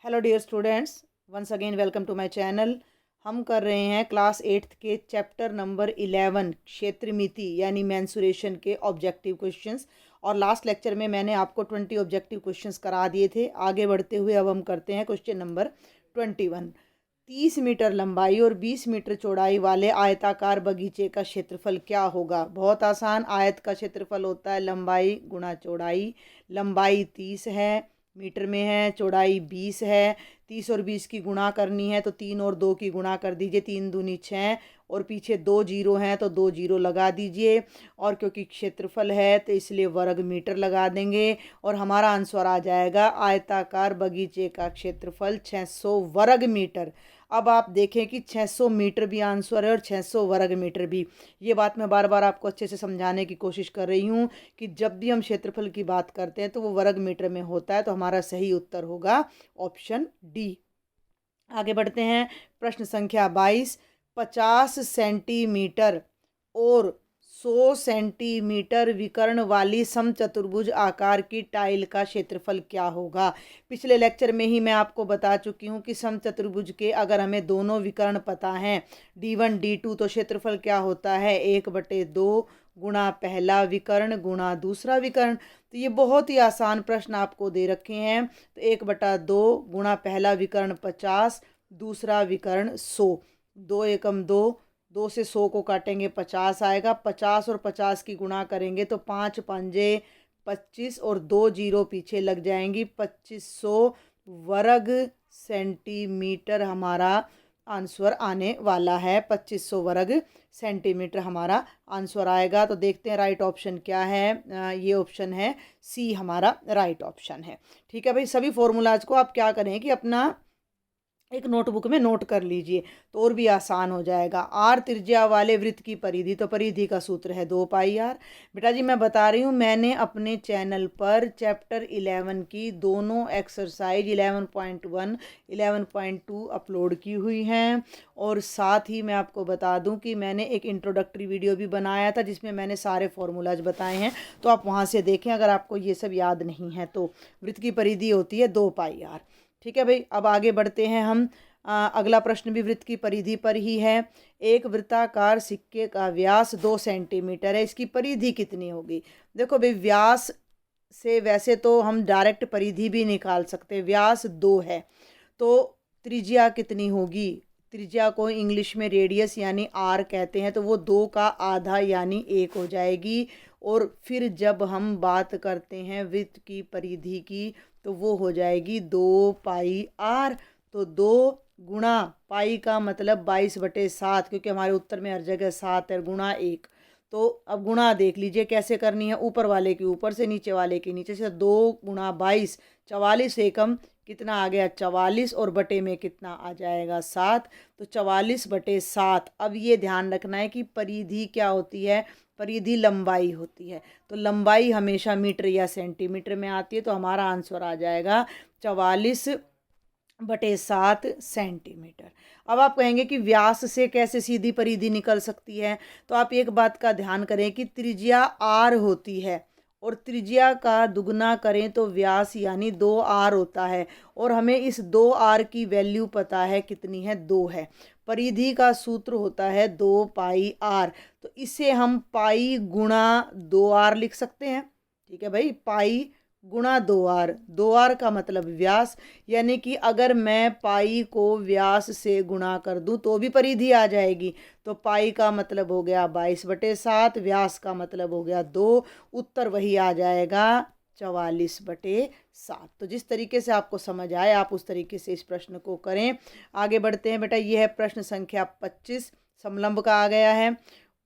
Hello dear students, once again welcome to my channel. हम कर रहे हैं क्लास 8th के चैप्टर नंबर 11 क्षेत्र मिति यानी मैंसुरेशन के ऑब्जेक्टिव क्वेश्चंस। और लास्ट लेक्चर में मैंने आपको 20 ऑब्जेक्टिव क्वेश्चंस करा दिए थे। आगे बढ़ते हुए अब हम करते हैं क्वेश्चन नंबर 21। 30 मीटर लंबाई और 20 मीटर चौड़ाई वाले आयताकार बगीचे का क्षेत्रफल क्या होगा। बहुत आसान, आयत का क्षेत्रफल होता है लंबाई गुणा चौड़ाई। लंबाई 30 है, मीटर में है, चौड़ाई 20 है। 30 और 20 की गुणा करनी है तो 3 और 2 की गुणा कर दीजिए, 3 दूनी 6 और पीछे 2 जीरो हैं तो 2 जीरो लगा दीजिए। और क्योंकि क्षेत्रफल है तो इसलिए वर्ग मीटर लगा देंगे और हमारा आंसर आ जाएगा आयताकार बगीचे का क्षेत्रफल 600 वर्ग मीटर। अब आप देखें कि 600 मीटर भी आंसर है और 600 वर्ग मीटर भी। ये बात मैं बार बार आपको अच्छे से समझाने की कोशिश कर रही हूँ कि जब भी हम क्षेत्रफल की बात करते हैं तो वो वर्ग मीटर में होता है, तो हमारा सही उत्तर होगा ऑप्शन डी। आगे बढ़ते हैं। प्रश्न संख्या 22। 50 सेंटीमीटर और 100 सेंटीमीटर विकर्ण वाली समचतुर्भुज आकार की टाइल का क्षेत्रफल क्या होगा। पिछले लेक्चर में ही मैं आपको बता चुकी हूँ कि समचतुर्भुज के अगर हमें दोनों विकर्ण पता हैं D1 D2 तो क्षेत्रफल क्या होता है 1/2 गुणा पहला विकर्ण गुणा दूसरा विकर्ण। तो ये बहुत ही आसान प्रश्न आपको दे रखे हैं। तो 1/2 गुणा पहला विकर्ण 50, दूसरा विकर्ण 100। 2 एकम 2, 2 से 100 को काटेंगे 50 आएगा। 50 और 50 की गुणा करेंगे तो 5 पंजे 25 और 2 जीरो पीछे लग जाएंगी। 2500 वर्ग सेंटीमीटर हमारा आंसर आने वाला है। 2500 वर्ग सेंटीमीटर हमारा आंसर आएगा। तो देखते हैं राइट ऑप्शन क्या है। ये ऑप्शन है सी हमारा राइट ऑप्शन है। ठीक है भाई, सभी फॉर्मूलाज को आप क्या करें कि अपना एक नोटबुक में नोट कर लीजिए तो और भी आसान हो जाएगा। आर त्रिज्या वाले वृत्त की परिधि, तो परिधि का सूत्र है 2πr। बेटा जी मैं बता रही हूँ, मैंने अपने चैनल पर चैप्टर 11 की दोनों एक्सरसाइज 11.1 11.2 अपलोड की हुई हैं। और साथ ही मैं आपको बता दूं कि मैंने एक इंट्रोडक्टरी वीडियो भी बनाया था जिसमें मैंने सारे फॉर्मूलाज बताए हैं, तो आप वहाँ से देखें अगर आपको ये सब याद नहीं है तो। वृत्त की परिधि होती है 2πr। ठीक है भाई, अब आगे बढ़ते हैं हम। अगला प्रश्न भी वृत्त की परिधि पर ही है। एक वृत्ताकार सिक्के का व्यास 2 सेंटीमीटर है, इसकी परिधि कितनी होगी। देखो भाई, व्यास से वैसे तो हम डायरेक्ट परिधि भी निकाल सकते हैं। व्यास 2 है तो त्रिज्या कितनी होगी। त्रिज्या को इंग्लिश में रेडियस यानी आर कहते हैं, तो वो 2 का आधा यानी 1 हो जाएगी। और फिर जब हम बात करते हैं वृत्त की परिधि की तो वो हो जाएगी 2πr। तो 2 गुणा पाई का मतलब 22/7, क्योंकि हमारे उत्तर में हर जगह 7 है, गुणा 1। तो अब गुणा देख लीजिए कैसे करनी है, ऊपर वाले की ऊपर से नीचे वाले के नीचे से। 2 गुणा 22, 44 एकम कितना आ गया 44 और बटे में कितना आ जाएगा 7। तो 44/7। अब ये ध्यान रखना है कि परिधि क्या होती है, परिधि लंबाई होती है। तो लंबाई हमेशा मीटर या सेंटीमीटर में आती है, तो हमारा आंसर आ जाएगा 44/7 सेंटीमीटर। अब आप कहेंगे कि व्यास से कैसे सीधी परिधि निकल सकती है। तो आप एक बात का ध्यान करें कि त्रिज्या आर होती है और त्रिज्या का दुगना करें तो व्यास यानी 2r होता है। और हमें इस 2r की वैल्यू पता है कितनी है, 2 है। परिधि का सूत्र होता है 2πr। तो इसे हम पाई गुणा 2r लिख सकते हैं। ठीक है भाई, पाई गुणा 2r। 2r का मतलब व्यास, यानी कि अगर मैं पाई को व्यास से गुणा कर दूं तो भी परिधि आ जाएगी। तो पाई का मतलब हो गया 22/7, व्यास का मतलब हो गया 2। उत्तर वही आ जाएगा 44/7। तो जिस तरीके से आपको समझ आए आप उस तरीके से इस प्रश्न को करें। आगे बढ़ते हैं बेटा, ये है प्रश्न संख्या 25। समलंब का आ गया है।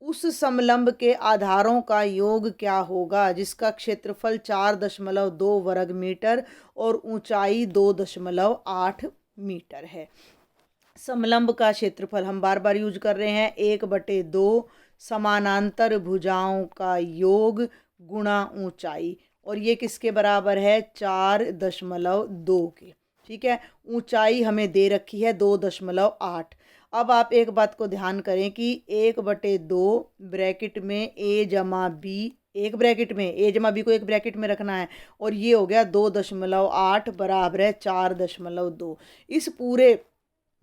उस समलंब के आधारों का योग क्या होगा जिसका क्षेत्रफल 4.2 वर्ग मीटर और ऊंचाई 2.8 मीटर है। समलंब का क्षेत्रफल हम बार बार यूज कर रहे हैं, 1/2 समानांतर भुजाओं का योग गुणा ऊंचाई। और ये किसके बराबर है, 4.2 के। ठीक है, ऊंचाई हमें दे रखी है 2.8। अब आप एक बात को ध्यान करें कि 1/2 ब्रैकेट में a जमा b एक ब्रैकेट में, ए जमा बी को एक ब्रैकेट में रखना है, और ये हो गया 2.8 बराबर है 4.2। इस पूरे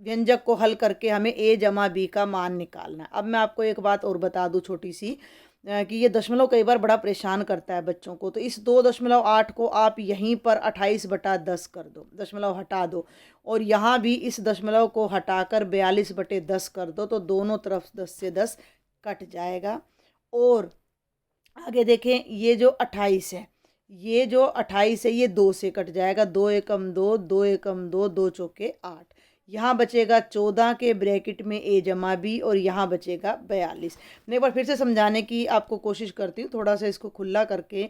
व्यंजक को हल करके हमें ए जमा बी का मान निकालना है। अब मैं आपको एक बात और बता दूं छोटी सी, कि ये दशमलव कई बार बड़ा परेशान करता है बच्चों को। तो इस 2.8 को आप यहीं पर 28/10 कर दो, दशमलव हटा दो, और यहाँ भी इस दशमलव को हटाकर 42/10 कर दो, तो दोनों तरफ 10 से 10 कट जाएगा। और आगे देखें, ये जो 28 है, ये जो 28 है ये 2 से कट जाएगा, 2 एकम 2, 2 एकम 2, 2 चौके 8। यहाँ बचेगा 14 के ब्रैकेट में ए जमा बी, और यहाँ बचेगा 42। मैं एक बार फिर से समझाने की आपको कोशिश करती हूँ, थोड़ा सा इसको खुला करके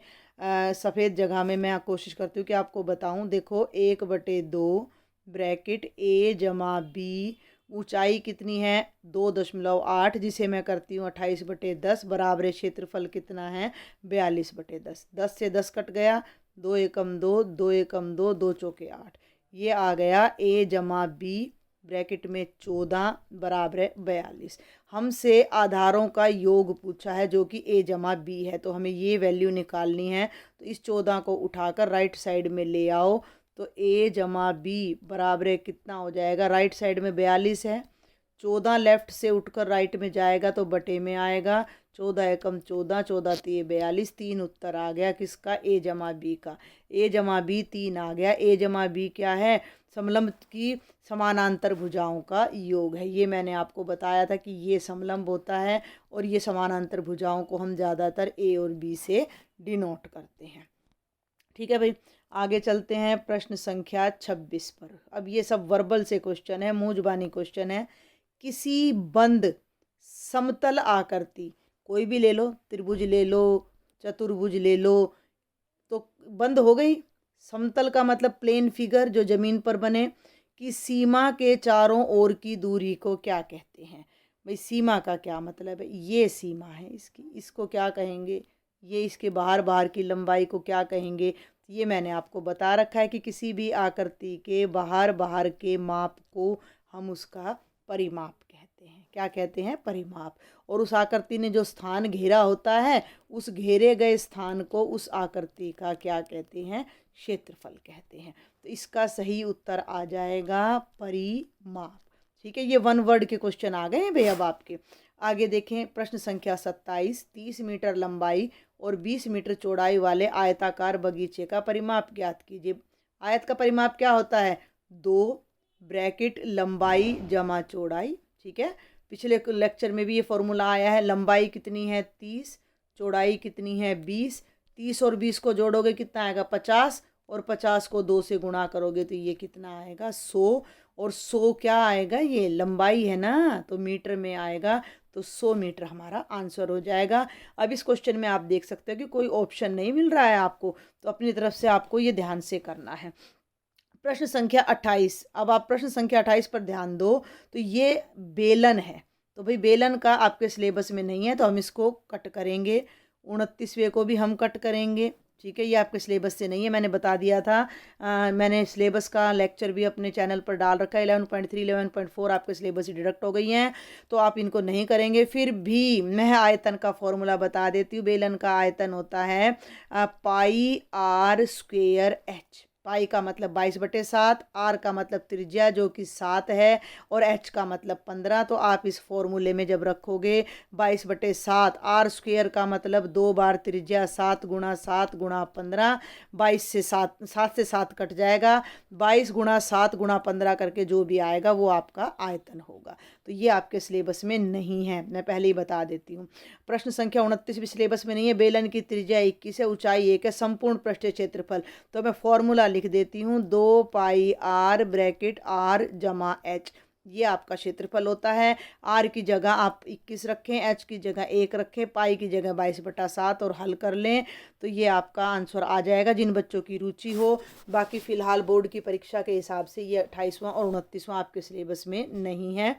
सफ़ेद जगह में मैं कोशिश करती हूँ कि आपको बताऊँ। देखो 1/2 ब्रैकेट ए जमा बी, ऊंचाई कितनी है 2.8, जिसे मैं करती हूँ 28/10, बराबर क्षेत्रफल कितना है 42/10। 10 से 10 कट गया, 2 एकम 2, 2 एकम 2, 2 चौके 8। ये आ गया ए जमा बी ब्रैकेट में 14 बराबर है 42। हमसे आधारों का योग पूछा है जो कि ए जमा बी है, तो हमें ये वैल्यू निकालनी है। तो इस 14 को उठाकर राइट साइड में ले आओ, तो ए जमा बी बराबर कितना हो जाएगा, राइट साइड में 42 है, 14 लेफ्ट से उठकर राइट में जाएगा तो बटे में आएगा, 14 एकम 14, 14 तिये 42, 3 उत्तर आ गया किसका, ए जमा बी का। ए जमा बी 3 आ गया। ए जमा बी क्या है, समलंब की समानांतर भुजाओं का योग है। ये मैंने आपको बताया था कि ये समलंब होता है, और ये समानांतर भुजाओं को हम ज़्यादातर ए और बी से डिनोट करते हैं। ठीक है भाई, आगे चलते हैं प्रश्न संख्या 26 पर। अब ये सब वर्बल से क्वेश्चन है, मुंह जुबानी क्वेश्चन है। किसी बंद समतल आकृति, कोई भी ले लो, त्रिभुज ले लो, चतुर्भुज ले लो, तो बंद हो गई। समतल का मतलब प्लेन फिगर जो जमीन पर बने, कि सीमा के चारों ओर की दूरी को क्या कहते हैं। भाई सीमा का क्या मतलब है, ये सीमा है इसकी, इसको क्या कहेंगे, ये इसके बाहर की लंबाई को क्या कहेंगे। ये मैंने आपको बता रखा है कि किसी भी आकृति के बाहर के माप को हम उसका परिमाप कहते हैं। क्या कहते हैं, परिमाप। और उस आकृति ने जो स्थान घेरा होता है, उस घेरे गए स्थान को उस आकृति का क्या कहते हैं, क्षेत्रफल कहते हैं। तो इसका सही उत्तर आ जाएगा परिमाप। ठीक है, ये 1 वर्ड के क्वेश्चन आ गए हैं भाई। अब आपके आगे देखें प्रश्न संख्या 27। 30 मीटर लंबाई और 20 मीटर चौड़ाई वाले आयताकार बगीचे का परिमाप ज्ञात कीजिए। आयत का परिमाप क्या होता है, 2 ब्रैकेट लंबाई जमा चौड़ाई। ठीक है, पिछले लेक्चर में भी ये फॉर्मूला आया है। लंबाई कितनी है 30, चौड़ाई कितनी है 20, 30 और 20 को जोड़ोगे कितना आएगा 50, और 50 को 2 से गुणा करोगे तो ये कितना आएगा 100, और 100 क्या आएगा, ये लंबाई है ना, तो मीटर में आएगा, तो 100 मीटर हमारा आंसर हो जाएगा। अब इस क्वेश्चन में आप देख सकते हो कि कोई ऑप्शन नहीं मिल रहा है आपको, तो अपनी तरफ से आपको ये ध्यान से करना है। प्रश्न संख्या 28। अब आप प्रश्न संख्या 28 पर ध्यान दो, तो ये बेलन है। तो भाई बेलन का आपके सिलेबस में नहीं है, तो हम इसको कट करेंगे। 29वें को भी हम कट करेंगे। ठीक है, ये आपके सिलेबस से नहीं है, मैंने बता दिया था। मैंने सिलेबस का लेक्चर भी अपने चैनल पर डाल रखा है। 11.3 11.4 आपके सिलेबस से डिडक्ट हो गई हैं, तो आप इनको नहीं करेंगे। फिर भी मैं आयतन का फॉर्मूला बता देती हूँ। बेलन का आयतन होता है पाई r स्क्वेयर h। पाई का मतलब 22/7, आर का मतलब त्रिज्या जो कि 7 है, और एच का मतलब 15। तो आप इस फॉर्मूले में जब रखोगे 22/7, आर स्क्वेयर का मतलब 2 बार त्रिज्या, 7 गुणा 7 गुणा 15, 22 से 7 से 7 कट जाएगा, 22 गुणा 7 गुणा 15 करके जो भी आएगा वो आपका आयतन होगा। तो ये आपके सिलेबस में नहीं है, मैं पहले ही बता देती हूँ। प्रश्न संख्या 29 भी सिलेबस में नहीं है। बेलन की त्रिज्या 21 है, ऊंचाई 1 है, संपूर्ण पृष्ठीय क्षेत्रफल, तो मैं फॉर्मूला लिख देती हूँ 2 पाई आर ब्रैकेट आर जमा एच। ये आपका क्षेत्रफल होता है। आर की जगह आप 21 रखें, एच की जगह 1 रखें, पाई की जगह 22/7 और हल कर लें, तो ये आपका आंसर आ जाएगा जिन बच्चों की रुचि हो। बाकी फ़िलहाल बोर्ड की परीक्षा के हिसाब से ये 28वां और 29वां आपके सिलेबस में नहीं है।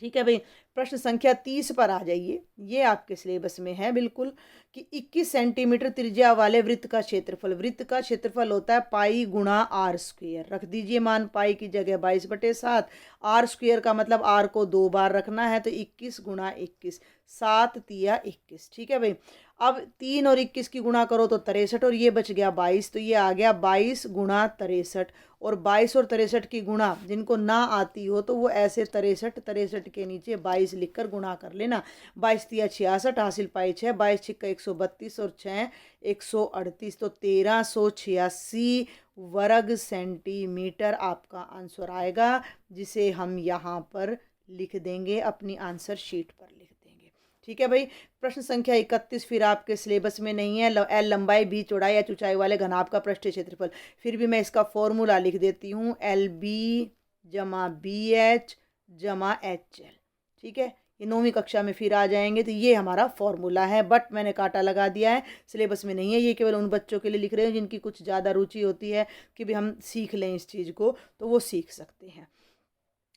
ठीक है भाई। प्रश्न संख्या 30 पर आ जाइए, ये आपके सिलेबस में है बिल्कुल, कि 21 सेंटीमीटर त्रिज्या वाले वृत्त का क्षेत्रफल, वृत्त का क्षेत्रफल होता है पाई गुणा आर स्क्वेयर। रख दीजिए मान, पाई की जगह 22/7, आर स्क्वेयर का मतलब आर को 2 बार रखना है, तो 21 गुणा 21, 7 तिया 21। ठीक है भाई। अब 3 और 21 की गुणा करो तो 63, और ये बच गया 22, तो ये आ गया 22 गुणा 63। और 22 और 63 की गुणा जिनको ना आती हो तो वो ऐसे 63 के नीचे 22 लिखकर गुणा कर लेना। 22 तिया 66, हासिल पाई 6, 22 छिक्का 132 और 6 138, तो 1386 वर्ग सेंटीमीटर आपका आंसर आएगा, जिसे हम यहाँ पर लिख देंगे, अपनी आंसर शीट पर लिख देंगे। ठीक है भाई। प्रश्न संख्या 31 फिर आपके सिलेबस में नहीं है। एल लंबाई, बी चौड़ाई, एच ऊंचाई वाले घनाभ का पृष्ठीय क्षेत्रफल। फिर भी मैं इसका फॉर्मूला लिख देती हूँ, एल बी जमा बी एच जमा एच एल। ठीक है, ये 9वीं कक्षा में फिर आ जाएंगे, तो ये हमारा फॉर्मूला है, बट मैंने काटा लगा दिया है, सिलेबस में नहीं है। ये केवल उन बच्चों के लिए लिख रहे हैं जिनकी कुछ ज़्यादा रुचि होती है कि भी हम सीख लें इस चीज़ को, तो वो सीख सकते हैं।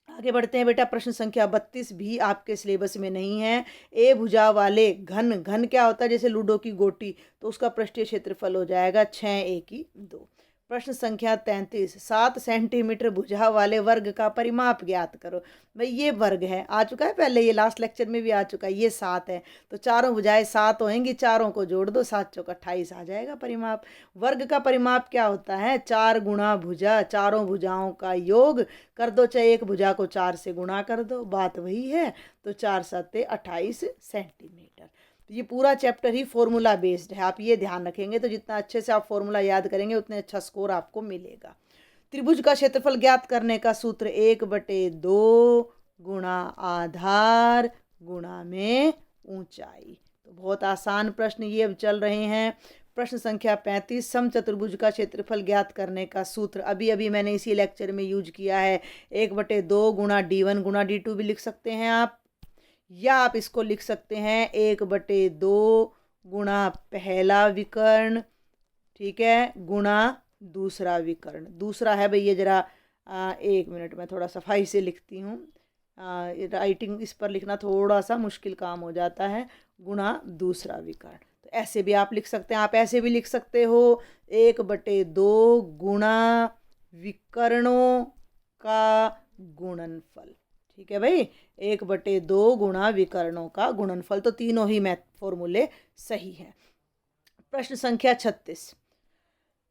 आगे बढ़ते हैं बेटा। प्रश्न संख्या 32 भी आपके सिलेबस में नहीं है। ए भुजा वाले घन, घन क्या होता है, जैसे लूडो की गोटी, तो उसका पृष्ठीय क्षेत्रफल हो जाएगा 6 1 2। प्रश्न संख्या 33, 7 सेंटीमीटर भुजा वाले वर्ग का परिमाप ज्ञात करो। भाई ये वर्ग है, आ चुका है पहले, ये लास्ट लेक्चर में भी आ चुका है। ये 7 है, तो चारों भुजाएं 7 होंगी, चारों को जोड़ दो, 7 चौक 28 आ जाएगा परिमाप। वर्ग का परिमाप क्या होता है, 4 गुणा भुजा, चारों भुजाओं का योग कर दो, चाहे एक भुजा को 4 से गुणा कर दो, बात वही है। तो 4 7 28 सेंटीमीटर। तो ये पूरा चैप्टर ही फॉर्मूला बेस्ड है, आप ये ध्यान रखेंगे, तो जितना अच्छे से आप फॉर्मूला याद करेंगे उतने अच्छा स्कोर आपको मिलेगा। त्रिभुज का क्षेत्रफल ज्ञात करने का सूत्र 1/2 गुणा आधार गुणा में ऊंचाई। तो बहुत आसान प्रश्न ये अब चल रहे हैं। प्रश्न संख्या 35, समचतुर्भुज का क्षेत्रफल ज्ञात करने का सूत्र अभी अभी मैंने इसी लेक्चर में यूज किया है, 1/2 गुणा D1 गुणा D2 भी लिख सकते हैं आप, या आप इसको लिख सकते हैं 1/2 गुणा पहला विकर्ण, ठीक है, गुणा दूसरा विकर्ण। दूसरा है भाई ये जरा 1 मिनट में थोड़ा सफाई से लिखती हूँ, राइटिंग इस पर लिखना थोड़ा सा मुश्किल काम हो जाता है, गुणा दूसरा विकर्ण। तो ऐसे भी आप लिख सकते हैं। आप ऐसे भी लिख सकते हो 1/2 गुणा विकर्णों का गुणनफल। ठीक है भाई, 1/2 गुणा विकर्णों का गुणनफल। तो तीनों ही मैथ फॉर्मूले सही है। प्रश्न संख्या 36,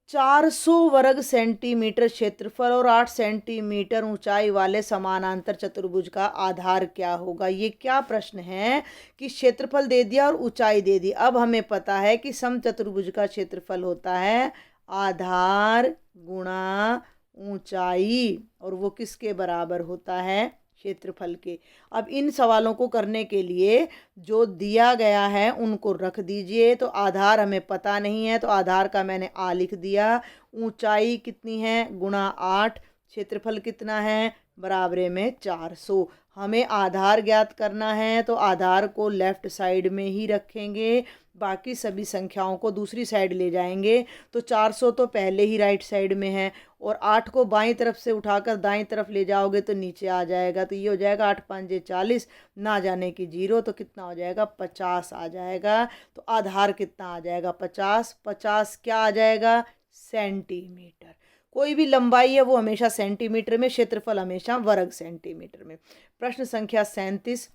400 वर्ग सेंटीमीटर क्षेत्रफल और 8 सेंटीमीटर ऊंचाई वाले समानांतर चतुर्भुज का आधार क्या होगा। ये क्या प्रश्न है कि क्षेत्रफल दे दिया और ऊंचाई दे दी। अब हमें पता है कि समचतुर्भुज का क्षेत्रफल होता है आधार गुणा ऊंचाई, और वो किसके बराबर होता है, क्षेत्रफल के। अब इन सवालों को करने के लिए जो दिया गया है उनको रख दीजिए। तो आधार हमें पता नहीं है, तो आधार का मैंने आ लिख दिया। ऊंचाई कितनी है, गुणा 8, क्षेत्रफल कितना है, बराबरे में 400। हमें आधार ज्ञात करना है, तो आधार को लेफ्ट साइड में ही रखेंगे, बाकी सभी संख्याओं को दूसरी साइड ले जाएंगे। तो 400 तो पहले ही राइट साइड में है, और 8 को बाईं तरफ से उठाकर दाईं तरफ ले जाओगे तो नीचे आ जाएगा। तो ये हो जाएगा 8 5 40, ना जाने की 0, तो कितना हो जाएगा, 50 आ जाएगा। तो आधार कितना आ जाएगा, 50। 50 क्या आ जाएगा, सेंटीमीटर। कोई भी लंबाई है वो हमेशा सेंटीमीटर में, क्षेत्रफल हमेशा वर्ग सेंटीमीटर में। प्रश्न संख्या 37,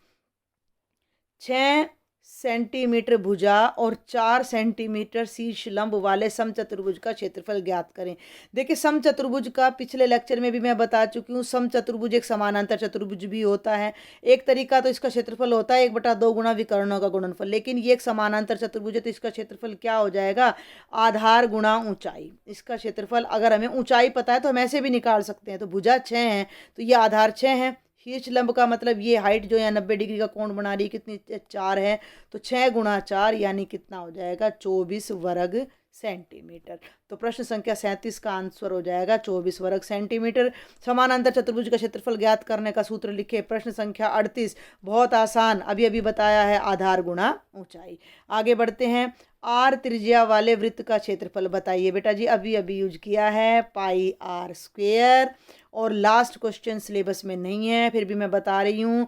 6 सेंटीमीटर भुजा और 4 सेंटीमीटर शीर्ष लंब वाले समचतुर्भुज का क्षेत्रफल ज्ञात करें। देखिए समचतुर्भुज का पिछले लेक्चर में भी मैं बता चुकी हूँ, समचतुर्भुज एक समानांतर चतुर्भुज भी होता है। एक तरीका तो इसका क्षेत्रफल होता है 1/2 गुणा विकर्णों का गुणनफल, लेकिन ये एक समानांतर चतुर्भुज है, तो इसका क्षेत्रफल क्या हो जाएगा, आधार गुणा ऊंचाई। इसका क्षेत्रफल अगर हमें ऊंचाई पता है तो हम ऐसे भी निकाल सकते हैं। तो भुजा 6 है, तो ये आधार 6 है। शीर्ष लंब का मतलब ये हाइट जो है 90 डिग्री का कोण बना रही है, कितनी, 4 है। तो 6 गुणा 4 यानी कितना हो जाएगा, 24 वर्ग सेंटीमीटर। तो प्रश्न संख्या 37 का आंसर हो जाएगा 24 वर्ग सेंटीमीटर। समानांतर चतुर्भुज का क्षेत्रफल ज्ञात करने का सूत्र लिखे। प्रश्न संख्या 38, बहुत आसान, अभी अभी बताया है, आधार गुणा ऊंचाई। आगे बढ़ते हैं। आर त्रिज्या वाले वृत्त का क्षेत्रफल बताइए बेटा जी, अभी अभी यूज किया है, पाई आर स्क्वेयर। और लास्ट क्वेश्चन सिलेबस में नहीं है, फिर भी मैं बता रही हूँ,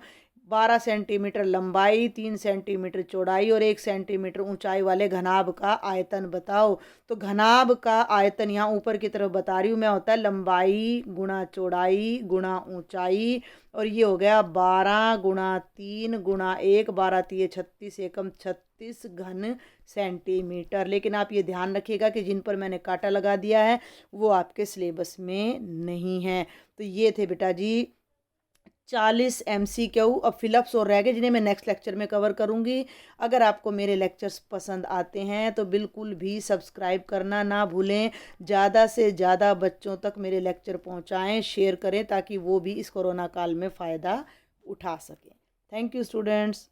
12 सेंटीमीटर लंबाई, 3 सेंटीमीटर चौड़ाई और 1 सेंटीमीटर ऊंचाई वाले घनाभ का आयतन बताओ। तो घनाभ का आयतन यहाँ ऊपर की तरफ बता रही हूँ मैं, होता है लंबाई गुणा चौड़ाई गुणा ऊंचाई, और ये हो गया 12 गुणा 3 गुणा 1, 12 तिये 36 एकम 36 घन सेंटीमीटर। लेकिन आप ये ध्यान रखिएगा कि जिन पर मैंने कांटा लगा दिया है वो आपके सिलेबस में नहीं है। तो ये थे बेटा जी 40 MCQ। अब फिलअप्स और रह गए जिन्हें मैं नेक्स्ट लेक्चर में कवर करूँगी। अगर आपको मेरे लेक्चर्स पसंद आते हैं तो बिल्कुल भी सब्सक्राइब करना ना भूलें, ज़्यादा से ज़्यादा बच्चों तक मेरे लेक्चर पहुँचाएँ, शेयर करें ताकि वो भी इस कोरोना काल में फ़ायदा उठा सकें। Thank you students.